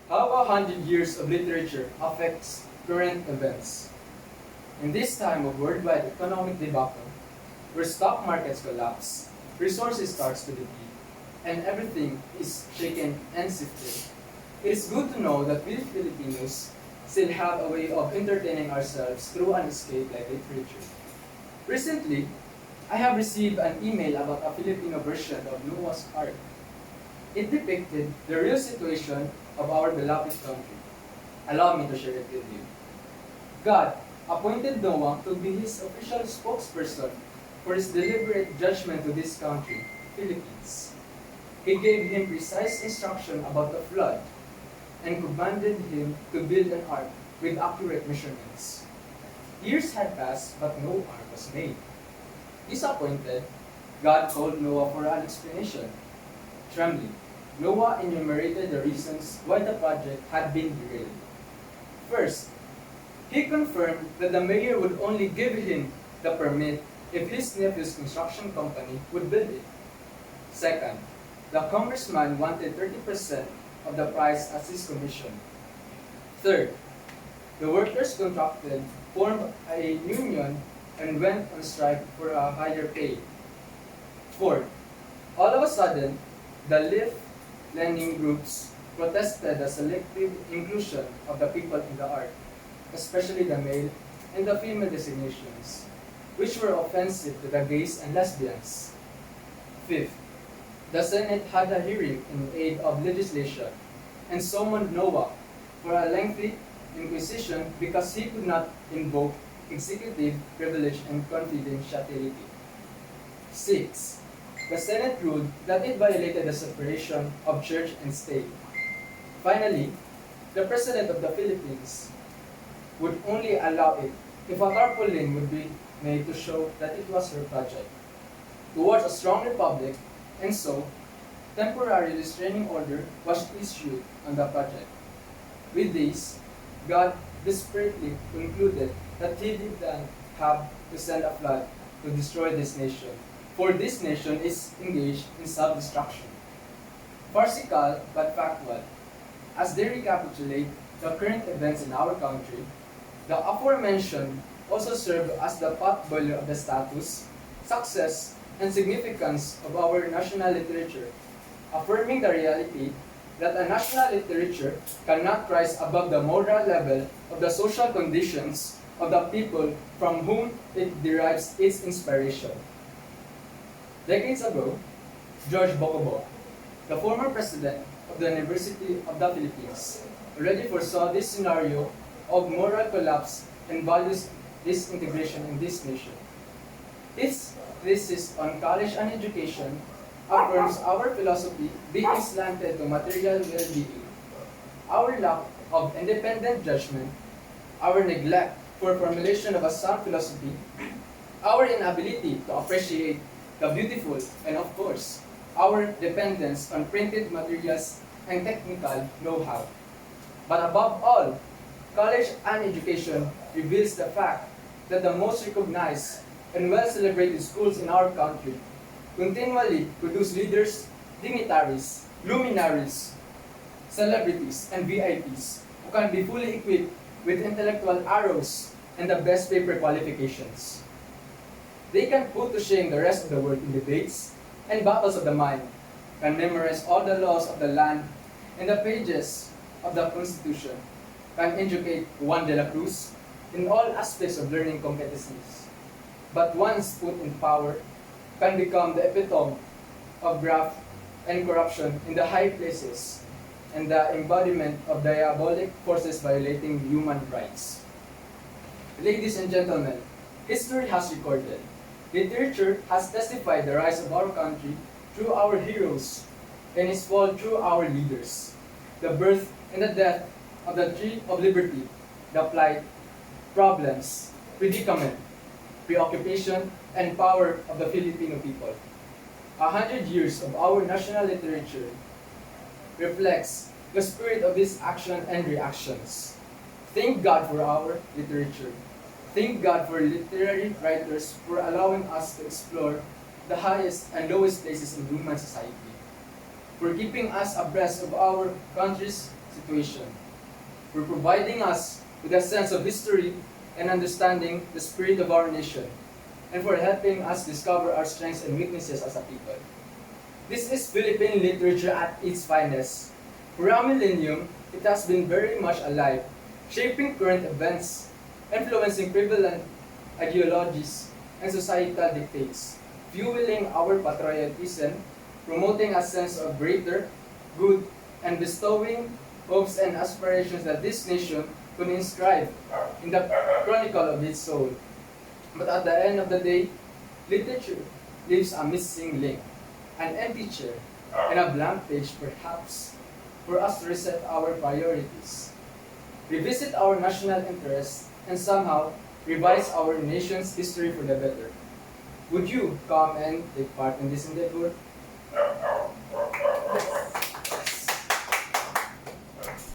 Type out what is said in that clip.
How 100 years of literature affects current events? In this time of worldwide economic debacle, where stock markets collapse, resources starts to deplete, and everything is shaken and sifted, it is good to know that we Filipinos still have a way of entertaining ourselves through an escape like literature. Recently, I have received an email about a Filipino version of Noah's Ark. It depicted the real situation of our beloved country. Allow me to share it with you. God appointed Noah to be his official spokesperson for his deliberate judgment to this country, Philippines. He gave him precise instruction about the flood and commanded him to build an ark with accurate measurements. Years had passed, but no ark was made. Disappointed, God called Noah for an explanation. Trembling, Noah enumerated the reasons why the project had been derailed. First, he confirmed that the mayor would only give him the permit if his nephew's construction company would build it. Second, the congressman wanted 30% of the price as his commission. Third, the workers contracted formed a union and went on strike for a higher pay. Fourth, all of a sudden, the left-leaning groups protested the selective inclusion of the people in the ark, especially the male and the female designations, which were offensive to the gays and lesbians. Fifth, the Senate had a hearing in aid of legislation and summoned Noah for a lengthy inquisition because he could not invoke executive privilege and confidentiality. 6. The Senate ruled that it violated the separation of church and state. Finally, the President of the Philippines would only allow it if a tarpaulin would be made to show that it was her project. Towards a strong republic, and so, temporary restraining order was issued on the project. With this, God desperately concluded that he did not have to send a flood to destroy this nation, for this nation is engaged in self-destruction. Farcical but factual, as they recapitulate the current events in our country, the aforementioned also serve as the potboiler of the status, success, and significance of our national literature, affirming the reality that a national literature cannot rise above the moral level of the social conditions of the people from whom it derives its inspiration. Decades ago, George Bocobo, the former president of the University of the Philippines, already foresaw this scenario of moral collapse and values disintegration in this nation. His thesis on college and education affirms our philosophy being slanted to material well-being, our lack of independent judgment, our neglect for formulation of a sound philosophy, our inability to appreciate the beautiful, and of course, our dependence on printed materials and technical know-how. But above all, college and education reveals the fact that the most recognized and well-celebrated schools in our country continually produce leaders, dignitaries, luminaries, celebrities, and VIPs who can be fully equipped with intellectual arrows and the best paper qualifications. They can put to shame the rest of the world in debates and battles of the mind, can memorize all the laws of the land and the pages of the Constitution, can educate Juan de la Cruz in all aspects of learning competencies. But once put in power, can become the epitome of graft and corruption in the high places and the embodiment of diabolic forces violating human rights. Ladies and gentlemen, history has recorded, literature has testified the rise of our country through our heroes and its fall through our leaders, the birth and the death of the tree of liberty, the plight, problems, predicament, preoccupation, and power of the Filipino people. 100 years of our national literature reflects the spirit of this action and reactions. Thank God for our literature. Thank God for literary writers for allowing us to explore the highest and lowest places in human society. for keeping us abreast of our country's situation, for providing us with a sense of history and understanding the spirit of our nation, and for helping us discover our strengths and weaknesses as a people. This is Philippine literature at its finest. For a millennium, it has been very much alive, shaping current events, influencing prevalent ideologies and societal dictates, fueling our patriotism, promoting a sense of greater good, and bestowing hopes and aspirations that this nation could inscribe in the chronicle of its soul. But at the end of the day, literature leaves a missing link, an empty chair, and a blank page perhaps for us to reset our priorities, revisit our national interests, and somehow revise our nation's history for the better. Would you come and take part in this endeavor?